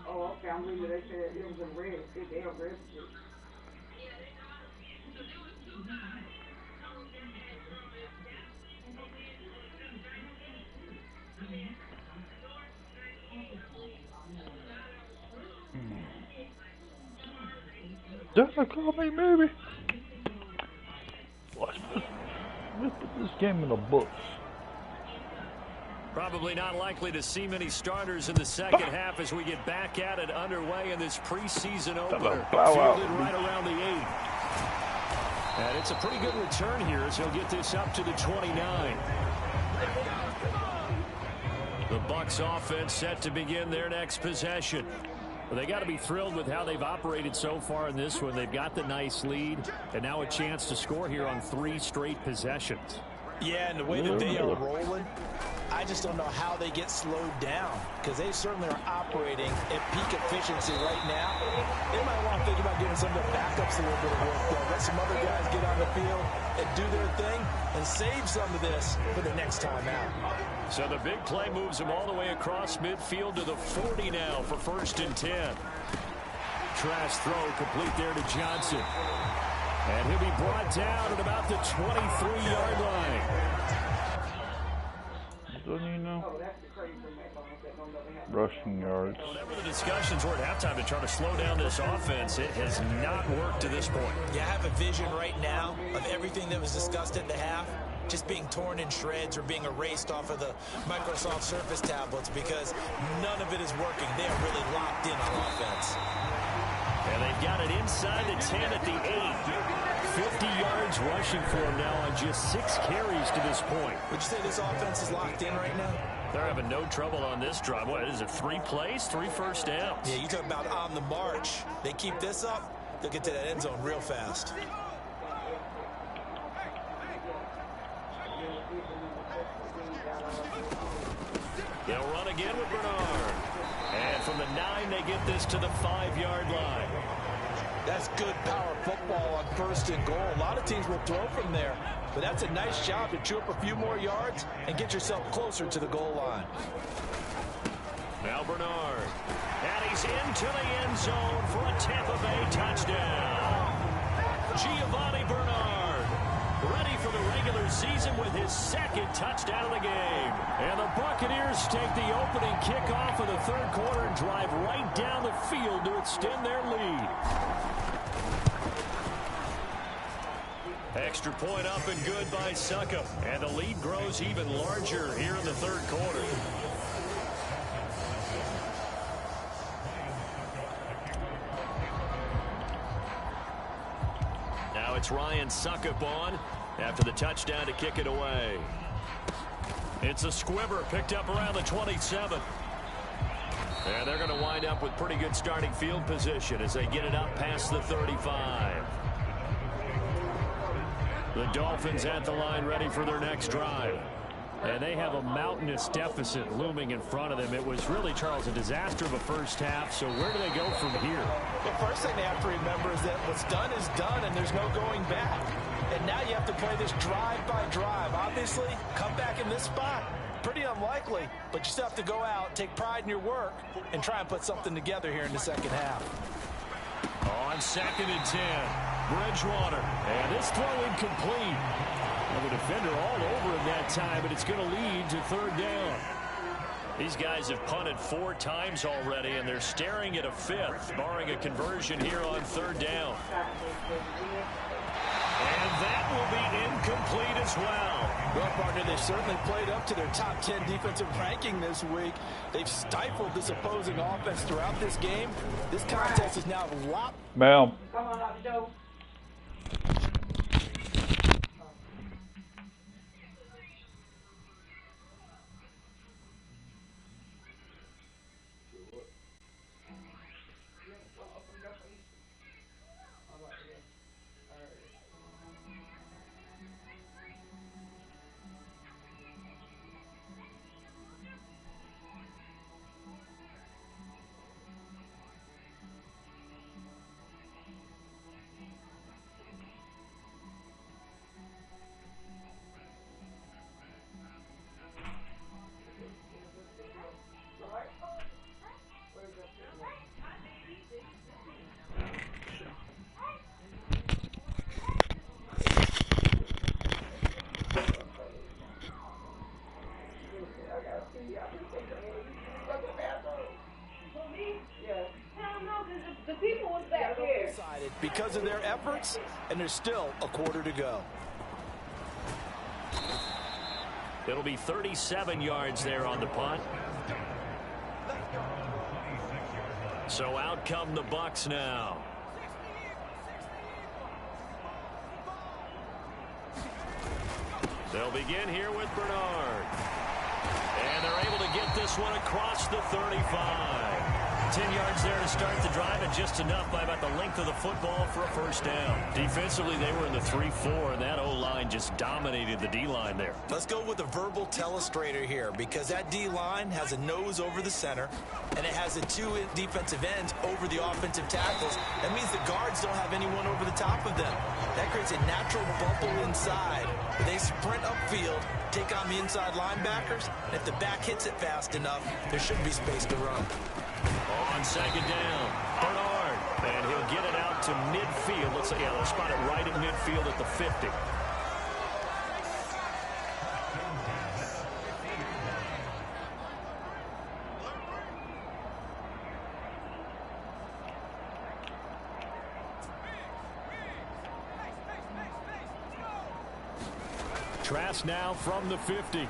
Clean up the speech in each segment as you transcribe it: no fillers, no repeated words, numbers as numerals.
Oh, okay, I'm reading they said it was in red. They arrested it. Just a call me, maybe. Let's put this game in the books. Probably not likely to see many starters in the second half as we get back at it underway in this preseason opener. Fielded right around the 8. And it's a pretty good return here as he'll get this up to the 29. The Bucs offense set to begin their next possession. Well, they got to be thrilled with how they've operated so far in this one. They've got the nice lead, and now a chance to score here on 3 straight possessions. Yeah, and the way that they are rolling, I just don't know how they get slowed down, because they certainly are operating at peak efficiency right now. They might want to think about giving some of their backups a little bit of work, though. Let some other guys get on the field and do their thing and save some of this for the next time out. So the big play moves him all the way across midfield to the 40 now for 1st and 10. Trash throw complete there to Johnson. And he'll be brought down at about the 23-yard line. Don't you know? Rushing yards. Whenever the discussions were at halftime to try to slow down this offense, it has not worked to this point. Yeah, I have a vision right now of everything that was discussed at the half just being torn in shreds or being erased off of the Microsoft Surface tablets because none of it is working. They are really locked in on offense. And they've got it inside the 10 at the 8. 50 yards rushing for him now on just 6 carries to this point. Would you say this offense is locked in right now? They're having no trouble on this drive. What is it, 3 plays, 3 first downs? Yeah, you talk about on the march. They keep this up, they'll get to that end zone real fast. They'll run again with Bernard. And from the 9, they get this to the 5-yard line. That's good power football on 1st and goal. A lot of teams will throw from there, but that's a nice job to chew up a few more yards and get yourself closer to the goal line. Now Bernard. And he's into the end zone for a Tampa Bay touchdown. Giovanni Bernard, ready for the regular season with his 2nd touchdown of the game. And the Buccaneers take the opening kickoff of the 3rd quarter and drive right down the field to extend their lead. Extra point up and good by Succop. And the lead grows even larger here in the 3rd quarter. Now it's Ryan Succop on after the touchdown to kick it away. It's a squibber picked up around the 27. And they're going to wind up with pretty good starting field position as they get it up past the 35. The Dolphins at the line ready for their next drive. And they have a mountainous deficit looming in front of them. It was really, Charles, a disaster of a first half. So where do they go from here? The first thing they have to remember is that what's done is done and there's no going back. And now you have to play this drive by drive. Obviously, come back in this spot. Pretty unlikely, but you still have to go out, take pride in your work, and try and put something together here in the second half. On 2nd and 10, Bridgewater. And this throw incomplete. And the defender all over him that time, but it's going to lead to 3rd down. These guys have punted 4 times already, and they're staring at a 5th, barring a conversion here on 3rd down. And that will be incomplete as well. Well, partner, they've certainly played up to their top 10 defensive ranking this week. They've stifled this opposing offense throughout this game. This contest is now locked. Ma'am. Come on up, Joe. Because of their efforts, and there's still a quarter to go. It'll be 37 yards there on the punt. So out come the Bucs now. They'll begin here with Bernard. And they're able to get this one across the 35. 10 yards there to start the drive, and just enough by about the length of the football for a first down. Defensively, they were in the 3-4, and that O-line just dominated the D-line there. Let's go with a verbal telestrator here, because that D-line has a nose over the center, and it has the 2 defensive ends over the offensive tackles. That means the guards don't have anyone over the top of them. That creates a natural bubble inside. They sprint upfield, take on the inside linebackers, and if the back hits it fast enough, there should be space to run. On 2nd down, Bernard, and he'll get it out to midfield. Let's spot it right at midfield at the 50. Trask now from the 50.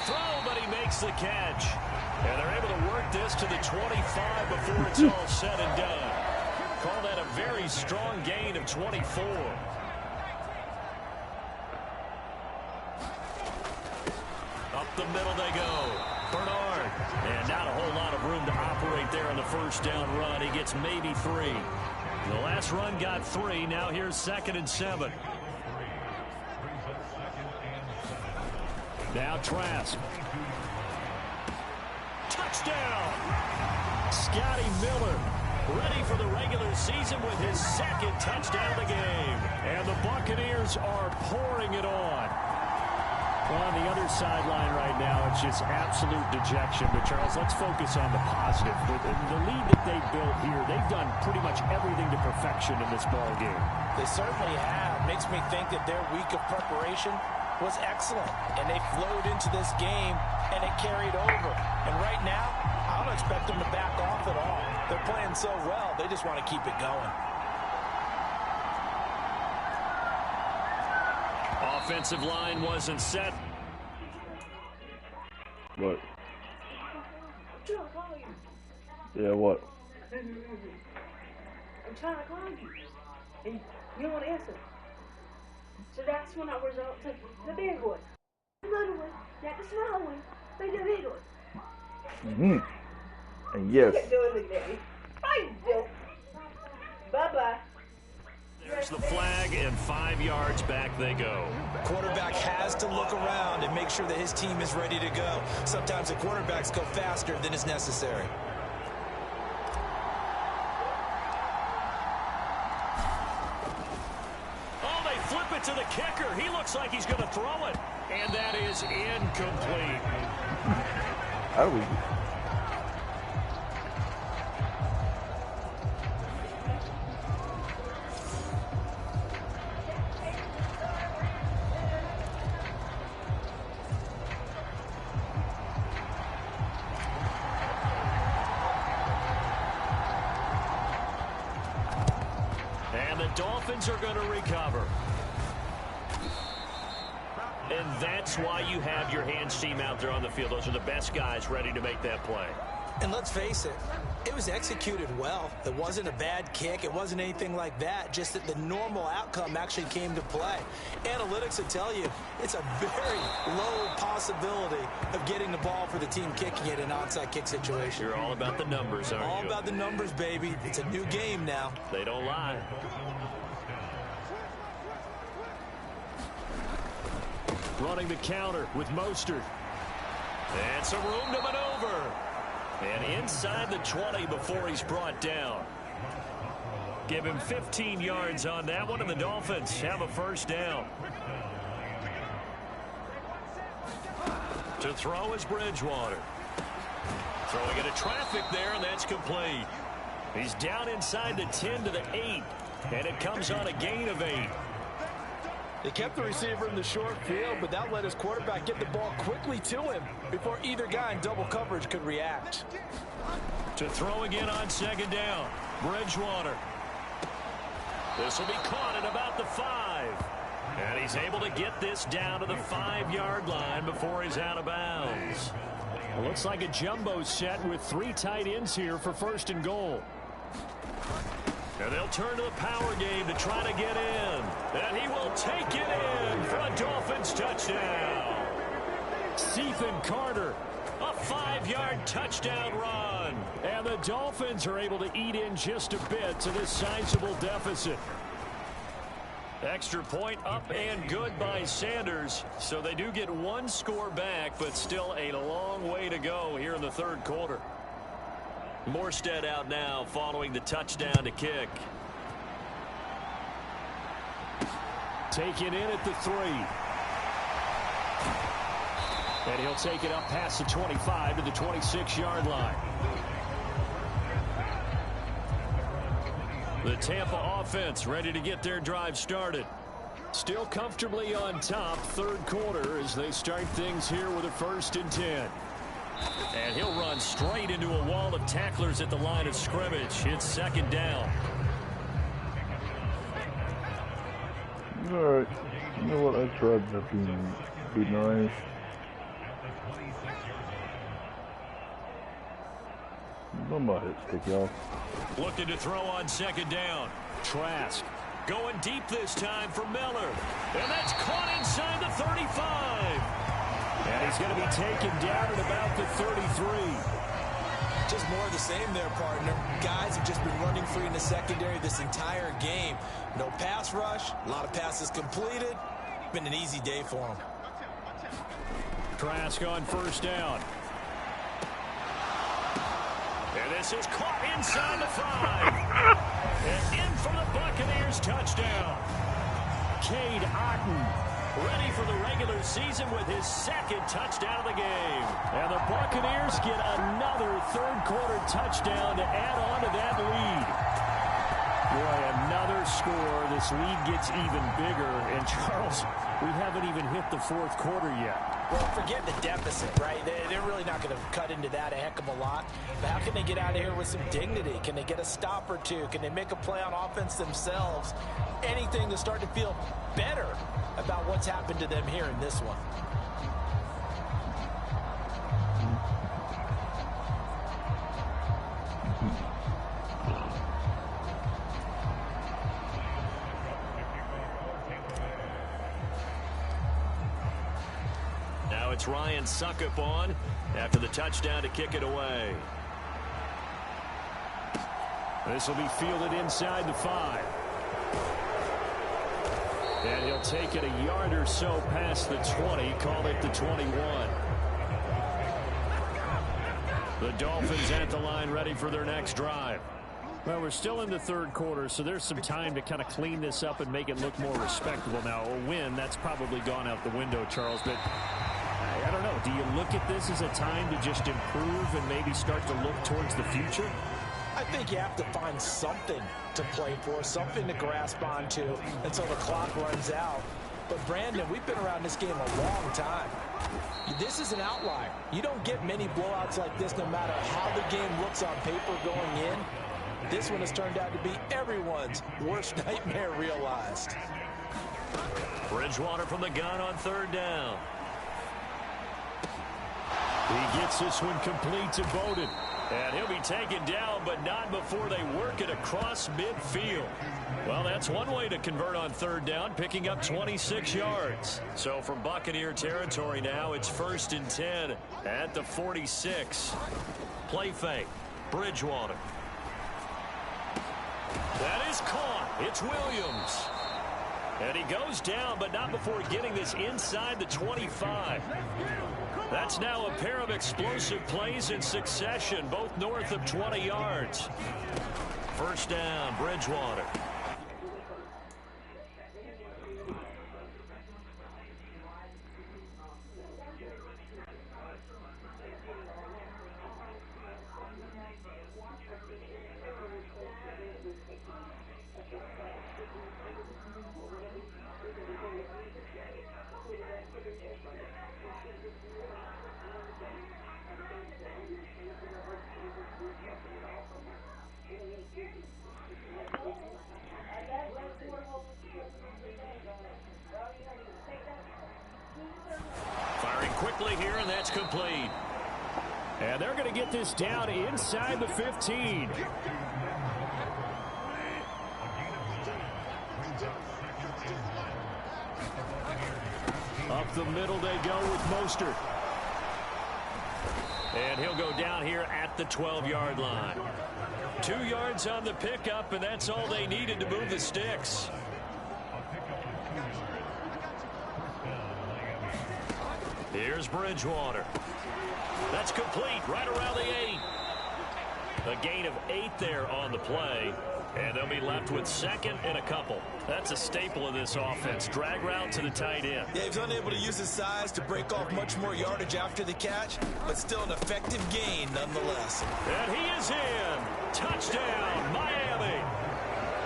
Throw, but he makes the catch. And they're able to work this to the 25 before it's all said and done. Call that a very strong gain of 24. Up the middle they go. Bernard. And not a whole lot of room to operate there on the first down run. He gets maybe 3. The last run got 3. Now here's 2nd and 7. Now Trask. Touchdown! Scotty Miller ready for the regular season with his 2nd touchdown of the game. And the Buccaneers are pouring it on. Well, on the other sideline right now, it's just absolute dejection. But, Charles, let's focus on the positive. The lead that they built here, they've done pretty much everything to perfection in this ball game. They certainly have. Makes me think that their week of preparation was excellent, and they flowed into this game, and it carried over. And right now, I don't expect them to back off at all. They're playing so well, they just want to keep it going. Offensive line wasn't set. What? Yeah, what? I'm trying to call you, and you don't want to answer. So that's when I was out to the big one. Another one, not the small one, but the big one. And yes. You do it again. I do. Bye-bye. There's the flag, and 5 yards back they go. Quarterback has to look around and make sure that his team is ready to go. Sometimes the quarterbacks go faster than is necessary. Oh, they flip it to the kicker. He looks like he's going to throw it. And that is incomplete. How do we... Dolphins are going to recover. And that's why you have your hands team out there on the field. Those are the best guys ready to make that play. And let's face it, it was executed well. It wasn't a bad kick. It wasn't anything like that. Just that the normal outcome actually came to play. Analytics will tell you it's a very low possibility of getting the ball for the team kicking it in an onside kick situation. You're all about the numbers, aren't you? All about the numbers, baby. It's a new game now. They don't lie. Running the counter with Mostert. And some room to maneuver. And inside the 20 before he's brought down. Give him 15 yards on that one, and the Dolphins have a first down. To throw is Bridgewater. Throwing into traffic there, and that's complete. He's down inside the 10 to the 8, and it comes on a gain of 8. They kept the receiver in the short field, but that let his quarterback get the ball quickly to him before either guy in double coverage could react. To throw again on second down, Bridgewater. This will be caught at about the 5. And he's able to get this down to the 5-yard line before he's out of bounds. It looks like a jumbo set with 3 tight ends here for first and goal. And they'll turn to the power game to try to get in. And he will take it in for a Dolphins touchdown. Ethan Carter, a 5-yard touchdown run. And the Dolphins are able to eat in just a bit to this sizable deficit. Extra point up and good by Sanders. So they do get 1 score back, but still a long way to go here in the third quarter. Morstead out now following the touchdown to kick. Taken in at the 3. And he'll take it up past the 25 to the 26-yard line. The Tampa offense ready to get their drive started. Still comfortably on top, third quarter, as they start things here with a 1st and 10. And he'll run straight into a wall of tacklers at the line of scrimmage. It's second down. All right. You know what? I tried to be nice. Don't my hit stick off. Looking to throw on second down. Trask going deep this time for Miller. And that's caught inside the 35. And he's going to be taken down at about the 33. Just more of the same there, partner. Guys have just been running free in the secondary this entire game. No pass rush, a lot of passes completed. Been an easy day for him. Trask on first down. And this is caught inside the 5. And in for the Buccaneers touchdown. Cade Otton ready for the regular season with his 2nd touchdown of the game. And the Buccaneers get another third-quarter touchdown to add on to that lead. Boy, another score. This lead gets even bigger. And, Charles, we haven't even hit the 4th quarter yet. Well, forget the deficit, right? They're really not going to cut into that a heck of a lot. But how can they get out of here with some dignity? Can they get a stop or two? Can they make a play on offense themselves? Anything to start to feel better about what's happened to them here in this one. Now it's Ryan Suckup on after the touchdown to kick it away. This will be fielded inside the 5. And he'll take it a yard or so past the 20, call it the 21. The Dolphins at the line ready for their next drive. Well, we're still in the third quarter, so there's some time to kind of clean this up and make it look more respectable. Now, a win, that's probably gone out the window, Charles, but I don't know. Do you look at this as a time to just improve and maybe start to look towards the future? I think you have to find something to play for, something to grasp onto until the clock runs out. But, Brandon, we've been around this game a long time. This is an outlier. You don't get many blowouts like this no matter how the game looks on paper going in. This one has turned out to be everyone's worst nightmare realized. Bridgewater from the gun on third down. He gets this one complete to Bowden. And he'll be taken down, but not before they work it across midfield. Well, that's one way to convert on third down, picking up 26 yards. So from Buccaneer territory now, it's 1st and 10 at the 46. Play fake. Bridgewater. That is caught. It's Williams. And he goes down, but not before getting this inside the 25. That's now a pair of explosive plays in succession, both north of 20 yards. 1st down, Bridgewater. Quickly here, and that's complete. And they're going to get this down inside the 15. Up the middle they go with Mostert. And he'll go down here at the 12-yard line. 2 yards on the pickup, and that's all they needed to move the sticks. Here's Bridgewater. That's complete right around the 8. A gain of 8 there on the play. And they'll be left with 2nd and a couple. That's a staple of this offense. Drag route to the tight end. Yeah, he's unable to use his size to break off much more yardage after the catch, but still an effective gain nonetheless. And he is in. Touchdown, Miami.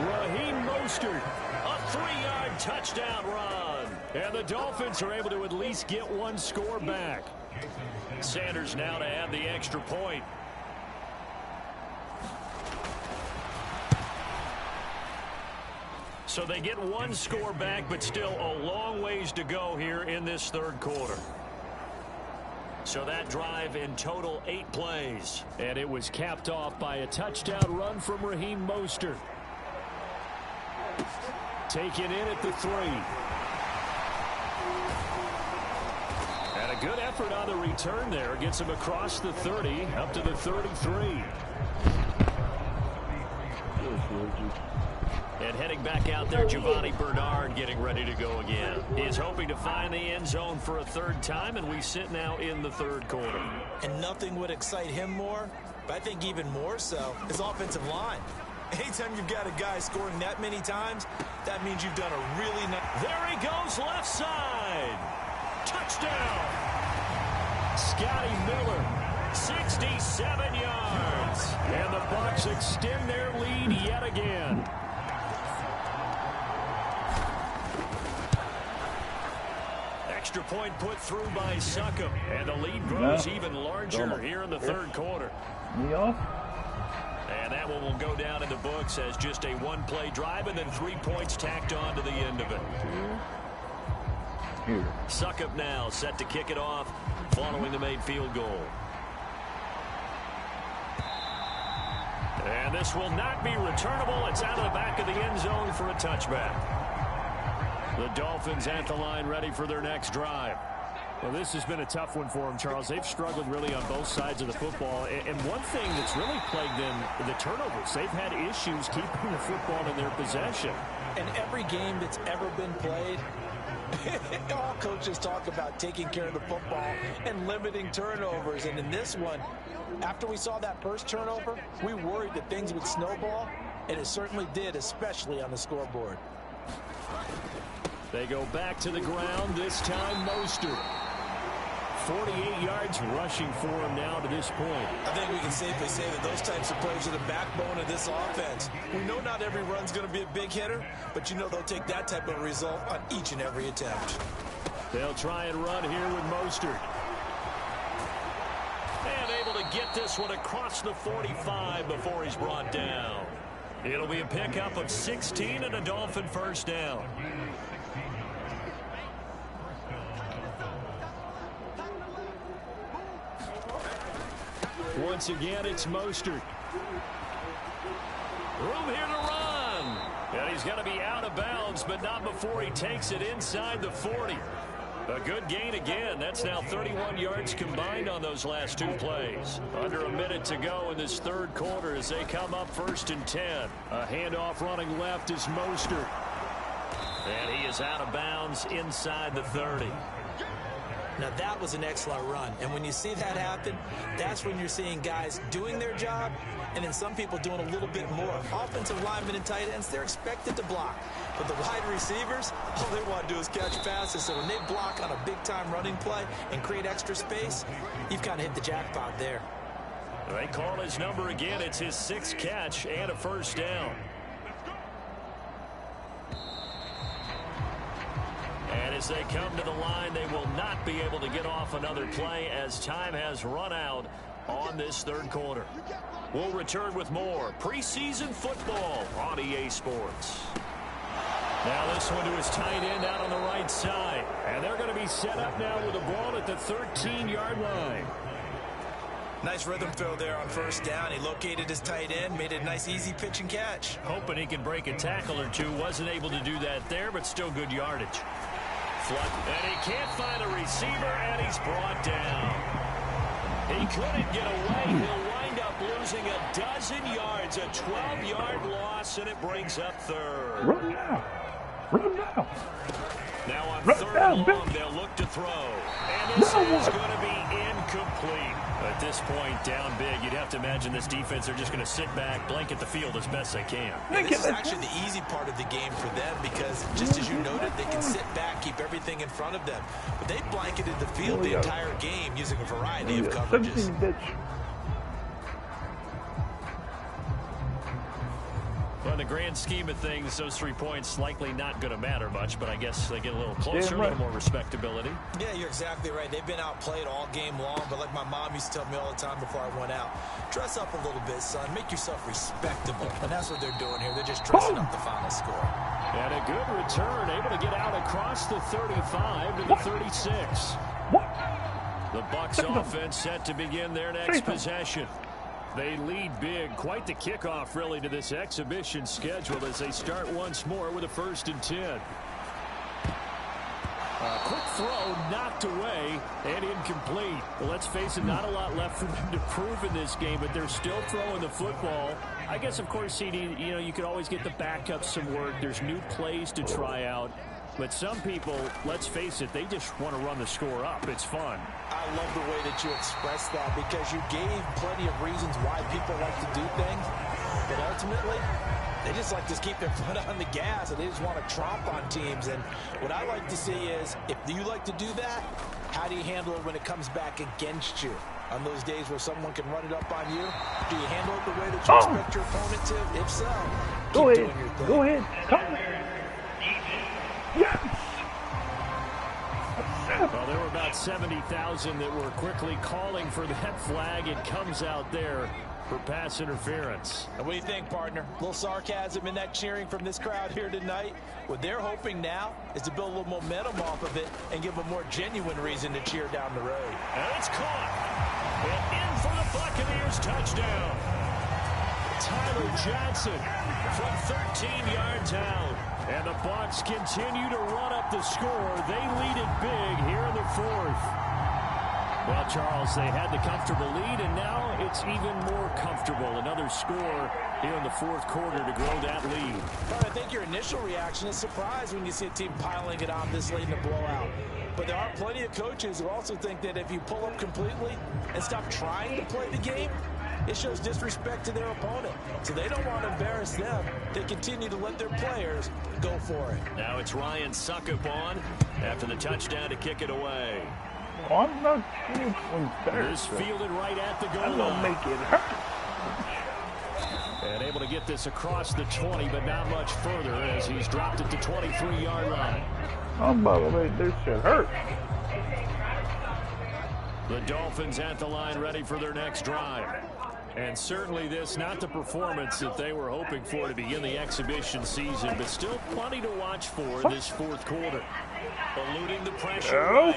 Raheem Mostert, a 3-yard touchdown run. And the Dolphins are able to at least get one score back. Sanders now to add the extra point. So they get one score back, but still a long ways to go here in this third quarter. So that drive in total 8 plays. And it was capped off by a touchdown run from Raheem Mostert. Taken in at the 3. And a good effort on the return there. Gets him across the 30, up to the 33. And heading back out there, Giovanni Bernard getting ready to go again. He's hoping to find the end zone for a 3rd time, and we sit now in the 3rd quarter. And nothing would excite him more, but I think even more so, his offensive line. Anytime you've got a guy scoring that many times, that means you've done a really nice... There he goes, left side. Touchdown. Scotty Miller, 67 yards. And the Bucs extend their lead yet again. Extra point put through by Succop. And the lead grows even larger here in the 3rd quarter. Me off? And that one will go down in the books as just a 1-play drive and then 3 points tacked on to the end of it. Here. Succop now set to kick it off following the made field goal. And this will not be returnable. It's out of the back of the end zone for a touchback. The Dolphins at the line ready for their next drive. Well, this has been a tough one for them, Charles. They've struggled really on both sides of the football. And one thing that's really plagued them, the turnovers. They've had issues keeping the football in their possession. And every game that's ever been played, all coaches talk about taking care of the football and limiting turnovers. And in this one, after we saw that first turnover, we worried that things would snowball, and it certainly did, especially on the scoreboard. They go back to the ground, this time Mostert. 48 yards rushing for him now to this point. I think we can safely say that those types of plays are the backbone of this offense. We know not every run's going to be a big hitter, but you know they'll take that type of result on each and every attempt. They'll try and run here with Mostert. And able to get this one across the 45 before he's brought down. It'll be a pickup of 16 and a Dolphin first down. Once again, it's Mostert. Room here to run. And he's going to be out of bounds, but not before he takes it inside the 40. A good gain again. That's now 31 yards combined on those last two plays. Under a minute to go in this third quarter as they come up 1st and 10. A handoff running left is Mostert. And he is out of bounds inside the 30. Now, that was an excellent run. And when you see that happen, that's when you're seeing guys doing their job and then some people doing a little bit more. Offensive linemen and tight ends, they're expected to block. But the wide receivers, all they want to do is catch passes. So when they block on a big-time running play and create extra space, you've kind of hit the jackpot there. They call his number again. It's his 6th catch and a first down. And as they come to the line, they will not be able to get off another play as time has run out on this third quarter. We'll return with more preseason football on EA Sports. Now this one to his tight end out on the right side. And they're going to be set up now with the ball at the 13-yard line. Nice rhythm throw there on first down. He located his tight end, made it a nice easy pitch and catch. Hoping he can break a tackle or two. Wasn't able to do that there, but still good yardage. And he can't find a receiver, and he's brought down. He couldn't get away. He'll wind up losing a dozen yards, a 12-yard loss, and it brings up third. Run now. Run now. Now on third and long, they'll look to throw. And this is going to be incomplete. At this point, down big, you'd have to imagine this defense, they're just going to sit back, blanket the field as best they can. And this is actually the easy part of the game for them because, just as you noted, they can sit back, keep everything in front of them. But they blanketed the field the entire game using a variety of coverages. Well, in the grand scheme of things, those 3 points likely not going to matter much, but I guess they get a little closer, a little more respectability. Yeah, you're exactly right. They've been outplayed all game long, but like my mom used to tell me all the time before I went out, dress up a little bit, son. Make yourself respectable. And that's what they're doing here. They're just dressing up the final score. And a good return, able to get out across the 35 to the 36. The Bucs offense set to begin their next possession. They lead big. Quite the kickoff, really, to this exhibition schedule as they start once more with a 1st and 10. Quick throw knocked away and incomplete. Well, let's face it, not a lot left for them to prove in this game, but they're still throwing the football. I guess, of course, CD, you could always get the backups some work. There's new plays to try out. But some people, let's face it, they just want to run the score up. It's fun. I love the way that you expressed that because you gave plenty of reasons why people like to do things. But ultimately, they just like to keep their foot on the gas and they just want to tromp on teams. And what I like to see is, if you like to do that, how do you handle it when it comes back against you? On those days where someone can run it up on you, do you handle it the way that you expect your opponent to? If so, keep doing your thing. Go ahead. Come. Yes! Well, there were about 70,000 that were quickly calling for that flag. It comes out there for pass interference. And what do you think, partner? A little sarcasm in that cheering from this crowd here tonight. What they're hoping now is to build a little momentum off of it and give a more genuine reason to cheer down the road. And it's caught. And in for the Buccaneers touchdown. Tyler Johnson from 13 yards out. And the Bucs continue to run up the score. They lead it big here in the 4th. Well, Charles, they had the comfortable lead, and now it's even more comfortable. Another score here in the 4th quarter to grow that lead. But I think your initial reaction is surprise when you see a team piling it on this late in the blowout. But there are plenty of coaches who also think that if you pull up completely and stop trying to play the game, it shows disrespect to their opponent. So they don't want to embarrass them. They continue to let their players go for it. Now it's Ryan Suckup on after the touchdown to kick it away. I'm not This fielded right at the goal line. I'm going to make it hurt. And able to get this across the 20, but not much further as he's dropped it to 23-yard line. I'm about to make this shit hurt. The Dolphins at the line ready for their next drive. And certainly this, not the performance that they were hoping for to begin the exhibition season, but still plenty to watch for in this fourth quarter. Eluding the pressure. Right.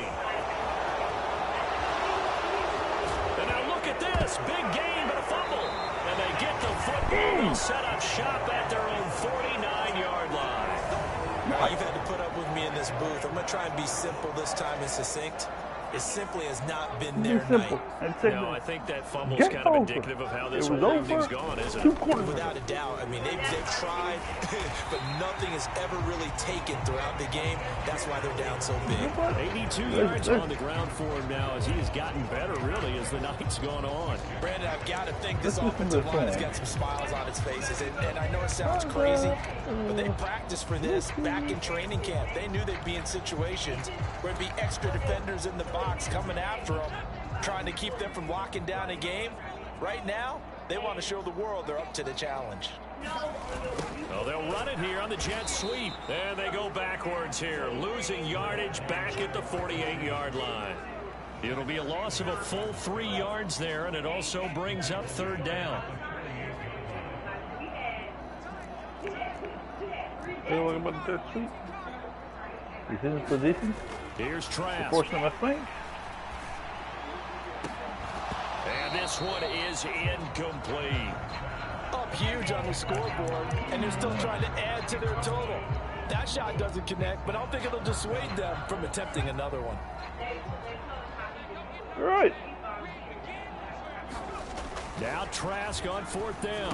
And now look at this. Big gain, but a fumble. And they get the football. They'll set up shop at their own 49-yard line. You've had to put up with me in this booth. I'm going to try and be simple this time and succinct. It simply has not been their night. No, I think that fumble is kind of indicative of how this whole evening's gone, isn't it? Without a doubt. I mean, they've tried, but nothing has ever really taken throughout the game. That's why they're down so big. 82 yards on the ground for him now as he has gotten better, really, as the night's gone on. Brandon, I've got to think this offensive line has got some smiles on its faces. And I know it sounds crazy, but they practiced for this back in training camp. They knew they'd be in situations where it'd be extra defenders in the box coming after them, trying to keep them from locking down a game. Right now, they want to show the world they're up to the challenge. Well, they'll run it here on the jet sweep. And they go backwards here, losing yardage back at the 48-yard line. It'll be a loss of a full 3 yards there, and it also brings up third down. Hey, what about the jet sweep? He's in his position. Here's Trask. Portion of my thing. And this one is incomplete. Up huge on the scoreboard, and they're still trying to add to their total. That shot doesn't connect, but I don't think it'll dissuade them from attempting another one. Right. Now Trask on fourth down.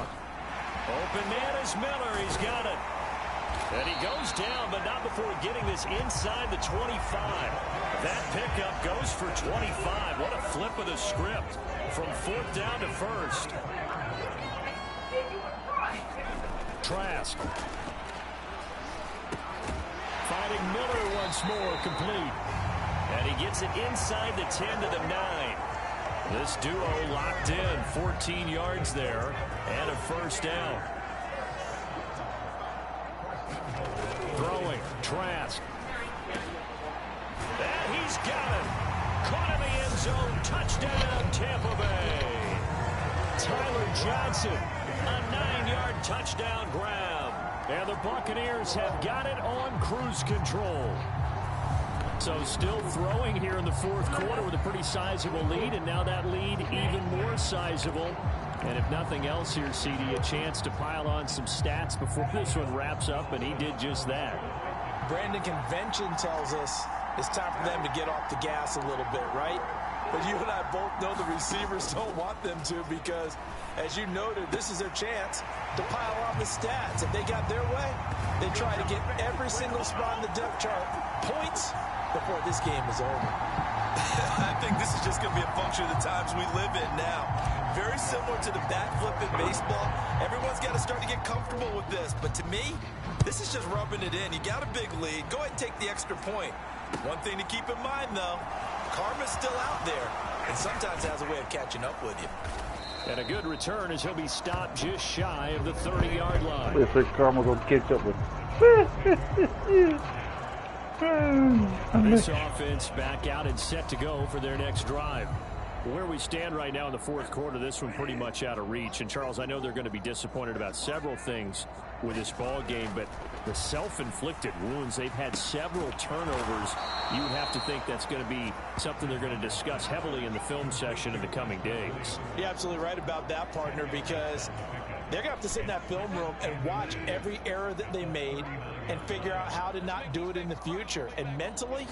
Open man is Miller. He's got it. And he goes down, but not before getting this inside the 25. That pickup goes for 25. What a flip of the script from fourth down to first. Trask. Fighting Miller once more, complete. And he gets it inside the 10 to the 9. This duo locked in, 14 yards there, and a first down. Throwing, Trask. And he's got it. Caught in the end zone. Touchdown, Tampa Bay. Tyler Johnson, a 9-yard touchdown grab. And the Buccaneers have got it on cruise control. So still throwing here in the fourth quarter with a pretty sizable lead, and now that lead even more sizable. And if nothing else here, CD, a chance to pile on some stats before this one wraps up, and he did just that. Brandon, convention tells us it's time for them to get off the gas a little bit, right? But you and I both know the receivers don't want them to because, as you noted, this is their chance to pile on the stats. If they got their way, they try to get every single spot in the depth chart points before this game is over. I think this is just going to be a function of the times we live in now. Very similar to the backflip in baseball. Everyone's got to start to get comfortable with this. But to me, this is just rubbing it in. You got a big lead. Go ahead and take the extra point. One thing to keep in mind, though, karma's still out there. And sometimes has a way of catching up with you. And a good return as he'll be stopped just shy of the 30-yard line. Looks like karma's going to catch up with. This offense back out and set to go for their next drive. Where we stand right now in the fourth quarter, this one pretty much out of reach. And, Charles, I know they're going to be disappointed about several things with this ball game, but the self-inflicted wounds, they've had several turnovers. You would have to think that's going to be something they're going to discuss heavily in the film session in the coming days. You're absolutely right about that, partner, because they're going to have to sit in that film room and watch every error that they made and figure out how to not do it in the future. And mentally,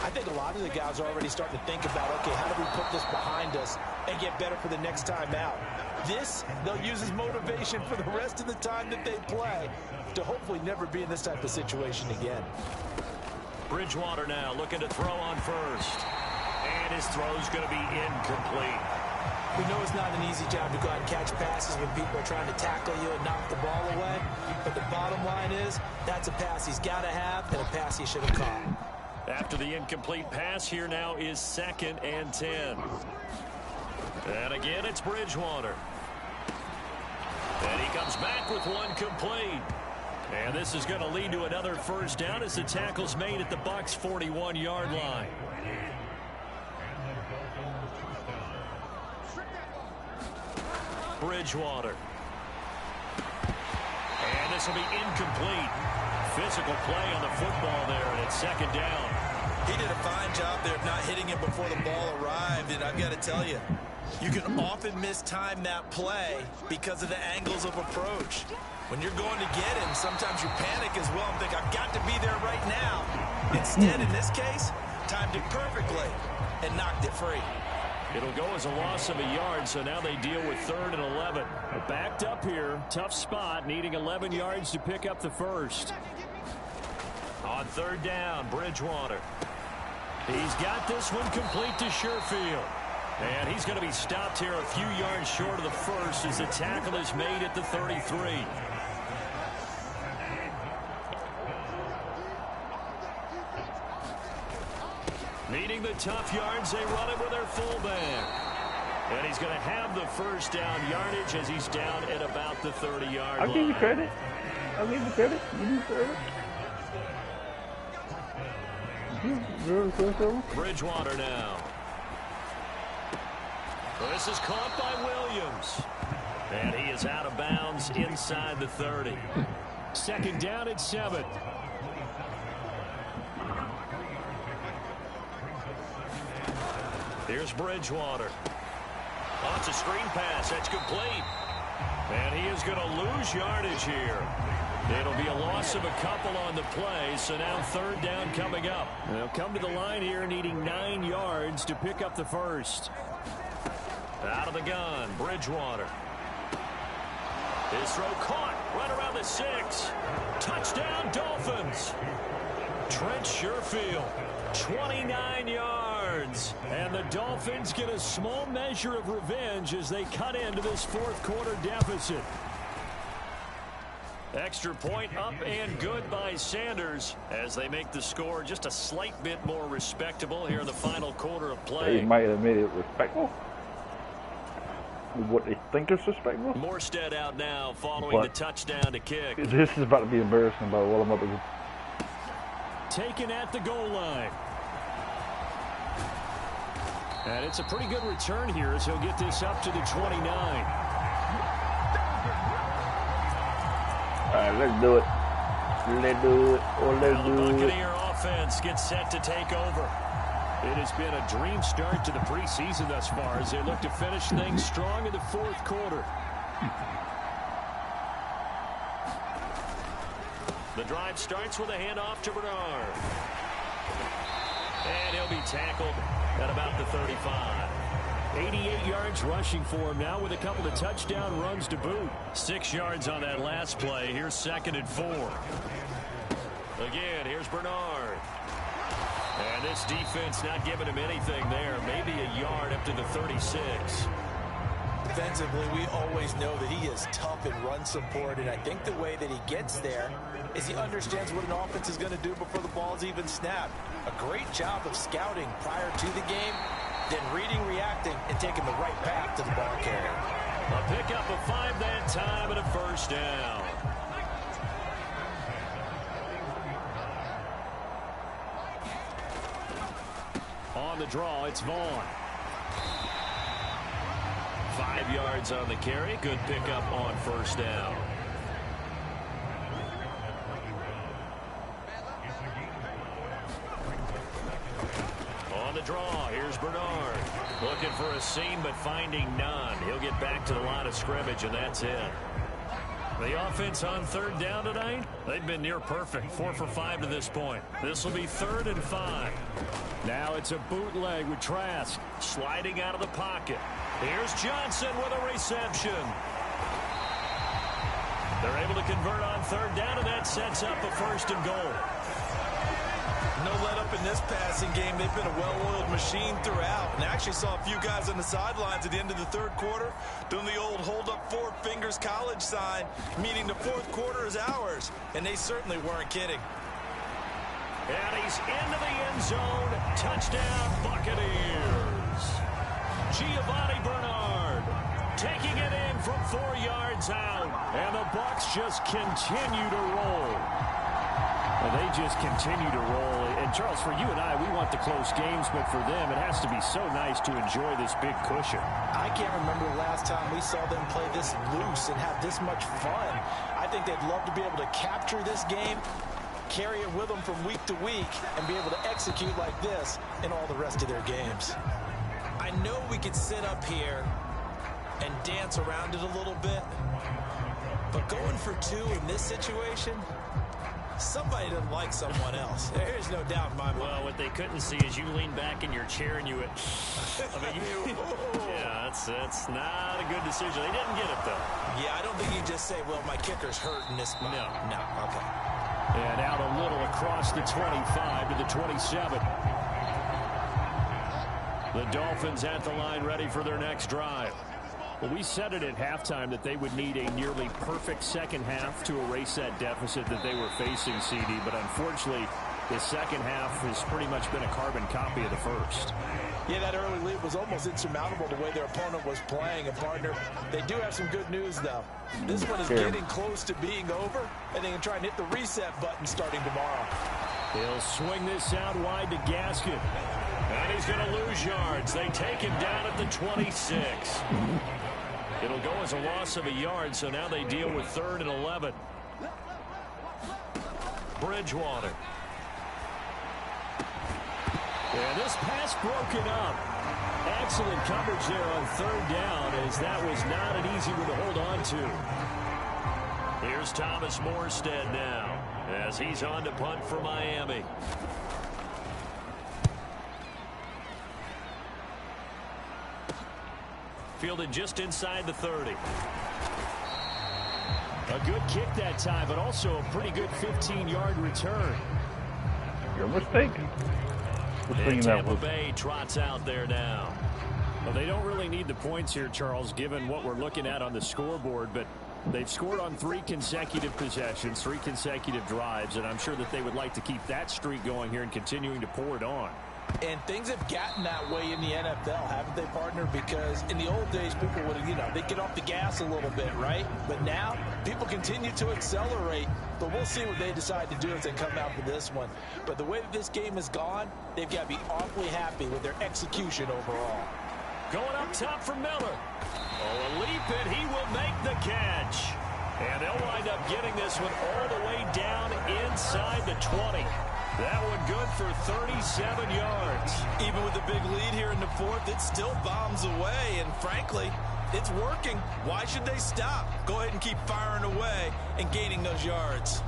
I think a lot of the guys are already starting to think about, okay, how do we put this behind us and get better for the next time out? This, they'll use as motivation for the rest of the time that they play to hopefully never be in this type of situation again. Bridgewater now looking to throw on first. And his throw's going to be incomplete. We know it's not an easy job to go out and catch passes when people are trying to tackle you and knock the ball away. But the bottom line is, that's a pass he's got to have and a pass he should have caught. After the incomplete pass, here now is 2nd and 10. And again, it's Bridgewater. And he comes back with one complete. And this is going to lead to another first down as the tackle's made at the Bucs' 41-yard line. Bridgewater. And this will be incomplete. Physical play on the football there, and it's second down. He did a fine job there of not hitting him before the ball arrived, and I've got to tell you, you can often mistime that play because of the angles of approach. When you're going to get him, sometimes you panic as well and think, I've got to be there right now. Instead, in this case, timed it perfectly and knocked it free. It'll go as a loss of a yard, so now they deal with 3rd and 11. Backed up here, tough spot, needing 11 yards to pick up the first. On 3rd down, Bridgewater. He's got this one complete to Sherfield. And he's going to be stopped here a few yards short of the first as the tackle is made at the 33. Needing the tough yards, they run it with their fullback. And he's going to have the first down yardage as he's down at about the 30-yard line. I'll give you credit. I'll give you credit. You deserve it. Bridgewater now. This is caught by Williams. And he is out of bounds inside the 30. Second down at 7. Here's Bridgewater. Oh, it's a screen pass. That's complete. And he is going to lose yardage here. It'll be a loss of a couple on the play, so now 3rd down coming up. They'll come to the line here needing 9 yards to pick up the first. Out of the gun, Bridgewater. His throw caught right around the 6. Touchdown, Dolphins. Trent Sherfield, 29 yards. And the Dolphins get a small measure of revenge as they cut into this 4th quarter deficit. Extra point up and good by Sanders as they make the score just a slight bit more respectable here in the final quarter of play. They might have made it respectable. What they think is respectable. Morstead out now following the touchdown to kick. This is about to be embarrassing about what I'm about to do. Taken at the goal line. And it's a pretty good return here as he'll get this up to the 29. All right, let's do it. Let's do it. Oh, let's do it. Buccaneer offense gets set to take over. It has been a dream start to the preseason thus far as they look to finish things strong in the 4th quarter. The drive starts with a handoff to Bernard. And he'll be tackled at about the 35. 88 yards rushing for him now with a couple of touchdown runs to boot. 6 yards on that last play. Here's 2nd and 4. Again, here's Bernard. And this defense not giving him anything there. Maybe a yard up to the 36. Defensively, we always know that he is tough in run support, and I think the way that he gets there is he understands what an offense is going to do before the ball's even snapped. A great job of scouting prior to the game, then reading, reacting, and taking the right path to the ball carrier. A pickup of 5 that time and a first down. On the draw, it's Vaughn. 5 yards on the carry. Good pickup on first down. On the draw, here's Bernard. Looking for a seam, but finding none. He'll get back to the line of scrimmage, and that's it. The offense on 3rd down tonight, they've been near perfect. 4 for 5 to this point. This will be 3rd and 5. Now it's a bootleg with Trask. Sliding out of the pocket. Here's Johnson with a reception. They're able to convert on 3rd down, and that sets up a 1st and goal. No let up in this passing game. They've been a well-oiled machine throughout. And I actually saw a few guys on the sidelines at the end of the 3rd quarter doing the old hold up 4 fingers college sign, meaning the 4th quarter is ours. And they certainly weren't kidding. And he's into the end zone. Touchdown, Buccaneers. Giovanni Bernard taking it in from 4 yards out. And the Bucs just continue to roll. And they just continue to roll. And Charles, for you and I, we want the close games, but for them, it has to be so nice to enjoy this big cushion. I can't remember the last time we saw them play this loose and have this much fun. I think they'd love to be able to capture this game, carry it with them from week to week, and be able to execute like this in all the rest of their games. I know we could sit up here and dance around it a little bit, but going for two in this situation, somebody doesn't like someone else. There's no doubt in my mind. Well, what they couldn't see is you lean back in your chair and you went, yeah, that's not a good decision. They didn't get it, though. Yeah, I don't think you just say, well, my kicker's hurt in this spot. No, okay. And out a little across the 25 to the 27. The Dolphins at the line ready for their next drive. Well, we said it at halftime that they would need a nearly perfect second half to erase that deficit that they were facing, CD. But unfortunately, the second half has pretty much been a carbon copy of the first. Yeah, that early lead was almost insurmountable the way their opponent was playing. And, partner, they do have some good news, though. This one is getting close to being over, and they can try and hit the reset button starting tomorrow. He'll swing this out wide to Gaskin. And he's going to lose yards. They take him down at the 26. It'll go as a loss of a yard, so now they deal with 3rd and 11. Bridgewater. And this pass broken up. Excellent coverage there on 3rd down, as that was not an easy one to hold on to. Here's Thomas Morstead now, as he's on to punt for Miami. Fielded just inside the 30. A good kick that time, but also a pretty good 15-yard return. You're mistaken. And Tampa Bay trots out there now. Well, they don't really need the points here, Charles, given what we're looking at on the scoreboard, but they've scored on 3 consecutive possessions, 3 consecutive drives, and I'm sure that they would like to keep that streak going here and continuing to pour it on. And things have gotten that way in the NFL, haven't they, partner? Because in the old days, people would, they'd get off the gas a little bit, right? But now, people continue to accelerate. But we'll see what they decide to do as they come out for this one. But the way that this game has gone, they've got to be awfully happy with their execution overall. Going up top for Miller. Oh, a leap, and he will make the catch. And they'll wind up getting this one all the way down inside the 20. That one good for 37 yards. Even with a big lead here in the 4th, it still bombs away. And frankly, it's working. Why should they stop? Go ahead and keep firing away and gaining those yards.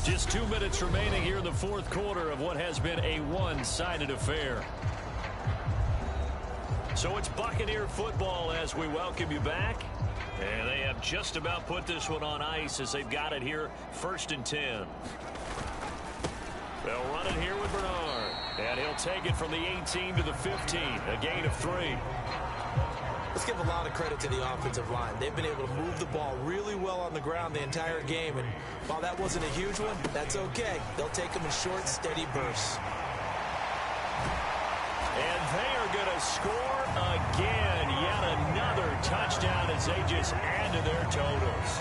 Just 2 minutes remaining here in the 4th quarter of what has been a one-sided affair. So it's Buccaneer football as we welcome you back. And they have just about put this one on ice as they've got it here 1st and 10. They'll run it here with Bernard. And he'll take it from the 18 to the 15. A gain of 3. Let's give a lot of credit to the offensive line. They've been able to move the ball really well on the ground the entire game. And while that wasn't a huge one, that's okay. They'll take them in short, steady bursts. And they are going to score again. Yet another touchdown as they just add to their totals.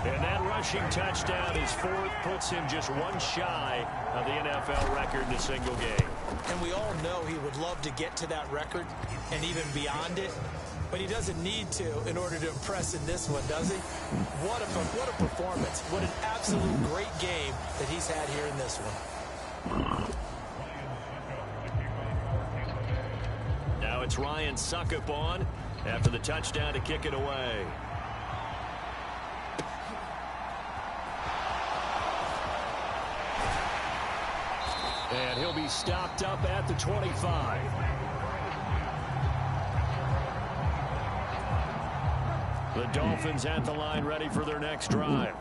And that rushing touchdown is 4th, puts him just one shy of the NFL record in a single game. And we all know he would love to get to that record and even beyond it. But he doesn't need to in order to impress in this one, does he? What a performance. What an absolute great game that he's had here in this one. Now it's Ryan Suckup on after the touchdown to kick it away. And he'll be stopped up at the 25. The Dolphins at the line ready for their next drive.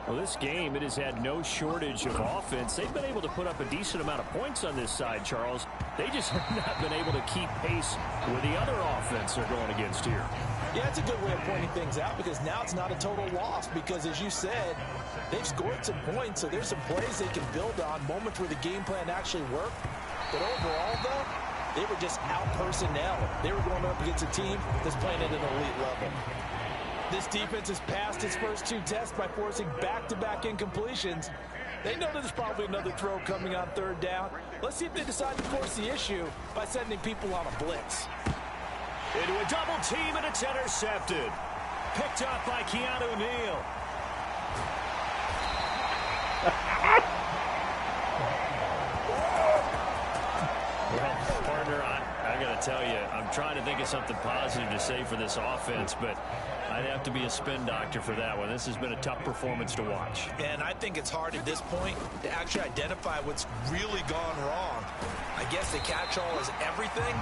Well, this game, it has had no shortage of offense. They've been able to put up a decent amount of points on this side, Charles. They just have not been able to keep pace with the other offense they're going against here. Yeah, it's a good way of pointing things out because now it's not a total loss because, as you said, they've scored some points, so there's some plays they can build on, moments where the game plan actually worked. But overall, though, they were just out personnel. They were going up against a team that's playing at an elite level. This defense has passed its first 2 tests by forcing back-to-back incompletions. They know there's probably another throw coming on 3rd down. Let's see if they decide to force the issue by sending people on a blitz. Into a double team, and it's intercepted. Picked up by Keanu Neal. Well, partner, I got to tell you, I'm trying to think of something positive to say for this offense, but I'd have to be a spin doctor for that one. This has been a tough performance to watch. And I think it's hard at this point to actually identify what's really gone wrong. I guess the catch-all is everything.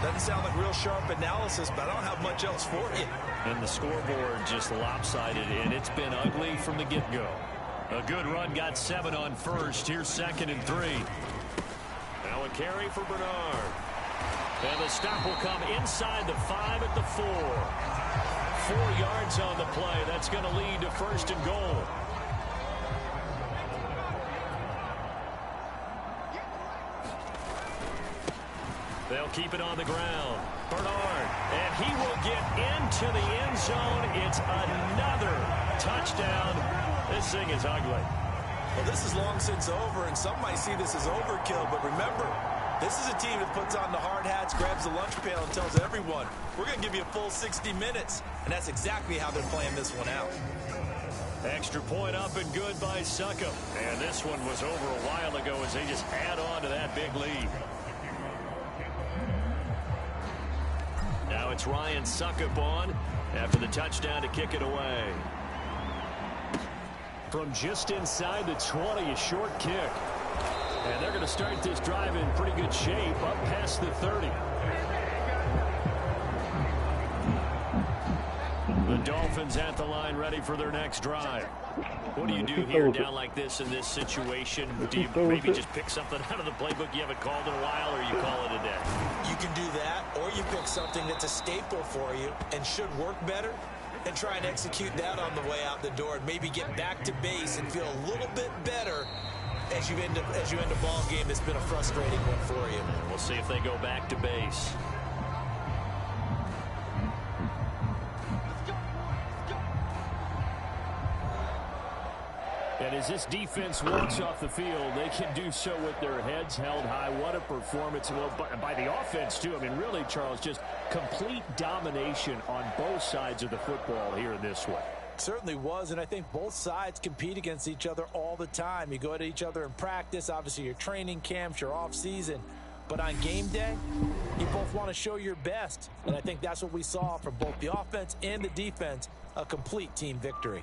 Doesn't sound like real sharp analysis, but I don't have much else for you. And the scoreboard just lopsided, and it's been ugly from the get-go. A good run got 7 on first. Here's 2nd and 3. Now a carry for Bernard. And the stop will come inside the 5 at the 4. 4 yards on the play. That's going to lead to 1st and goal. They'll keep it on the ground. Bernard, and he will get into the end zone. It's another touchdown. This thing is ugly. Well, this is long since over, and some might see this as overkill, but remember, this is a team that puts on the hard hats, grabs the lunch pail, and tells everyone, we're going to give you a full 60 minutes. And that's exactly how they're playing this one out. Extra point up and good by Succop. And this one was over a while ago as they just add on to that big lead. Now it's Ryan Succop on after the touchdown to kick it away. From just inside the 20, a short kick. And they're going to start this drive in pretty good shape up past the 30. The Dolphins at the line ready for their next drive. What do you do here down like this in this situation? Do you maybe just pick something out of the playbook you haven't called in a while, or you call it a day? You can do that, or you pick something that's a staple for you and should work better and try and execute that on the way out the door and maybe get back to base and feel a little bit better as you end a ball game that's been a frustrating one for you. We'll see if they go back to base. And as this defense walks off the field, they can do so with their heads held high. What a performance. Well, by the offense, too. I mean, really, Charles, just complete domination on both sides of the football here in this one. Certainly was, and I think both sides compete against each other all the time. You go at each other in practice, obviously your training camps, your off-season. But on game day, you both want to show your best. And I think that's what we saw from both the offense and the defense, a complete team victory.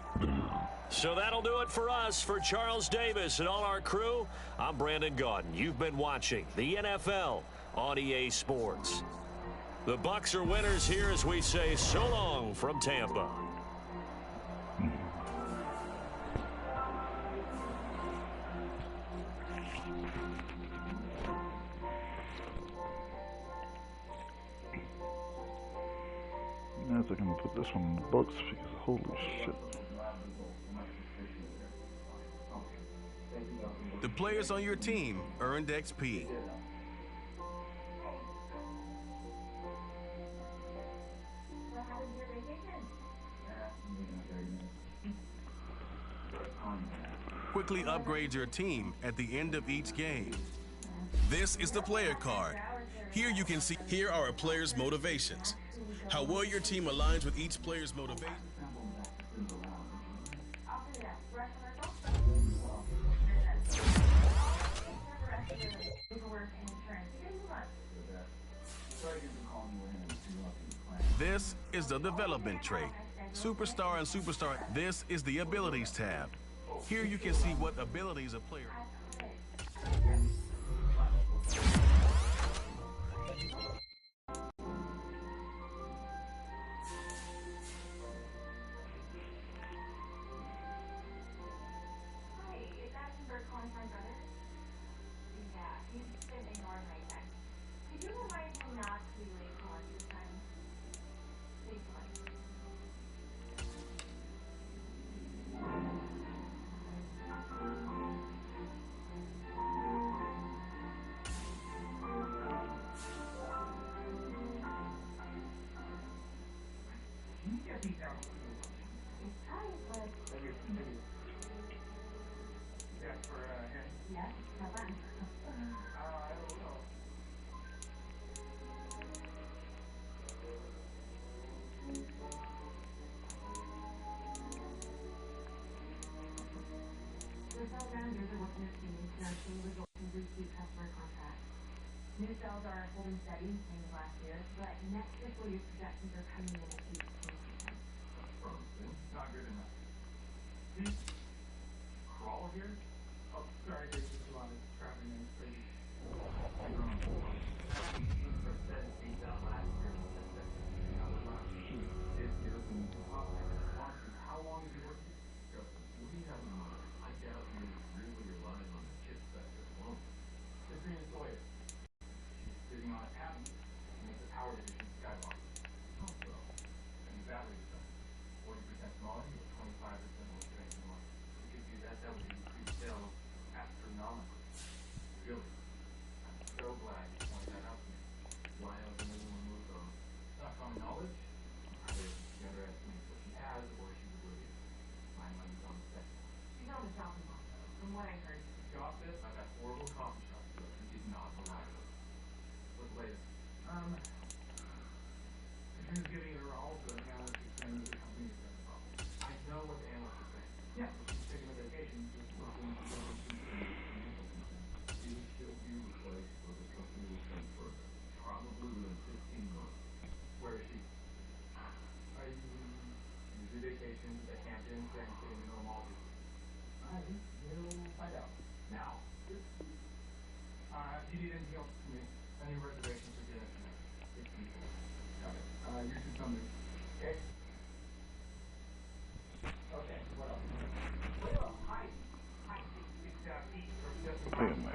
So that'll do it for us. For Charles Davis and all our crew, I'm Brandon Gaudin. You've been watching the NFL on EA Sports. The Bucs are winners here as we say so long from Tampa. Now they're going to put this one in the box because holy shit. The players on your team earned XP. Quickly upgrade your team at the end of each game. This is the player card. Here are a player's motivations. How well your team aligns with each player's motivation. This is the development trait. Superstar and superstar. This is the abilities tab. Here you can see what abilities a player. sales are holding steady, same as last year, but next fiscal year's projections are coming in at 18%. Not good enough. See? Crawl here? Oh, sorry, there's just a lot of traffic and it's crazy. How long have you worked here? What do you have in mind? I doubt you're really relying on the chip sector alone. Katrina Sawyer. She's sitting on a patent to make the power division skyrocket. Oh, well. And the battery design. 40% smaller with 25% more strength and life. If you could do that, that would increase sales astronomically. Really. I'm so glad you pointed that out to me. Why hasn't anyone moved on? It's not common knowledge. Either she underestimates what she has or she's oblivious. My money's on the second. She's on the shopping mall, though, from what I heard. Gossip about that horrible coffee shop deal who did not allow her. What's the latest? Katrina's giving it her all to the analysts who saying that the company is in a problem. I know what the analysts are saying. Yeah, but she's taking a vacation, just working to go to financial concerns. She will still be replaced, but the company will come further. Probably within 15 months. Where is she? Usually vacations at Hampton, Grand City, and Maldives. We'll find out. Now. If you need anything else from me, any reservations for dinner tonight? 6 people. Got it. You should come in. Okay? Okay, what else? Hi. Hi. It's Pete from Damn, my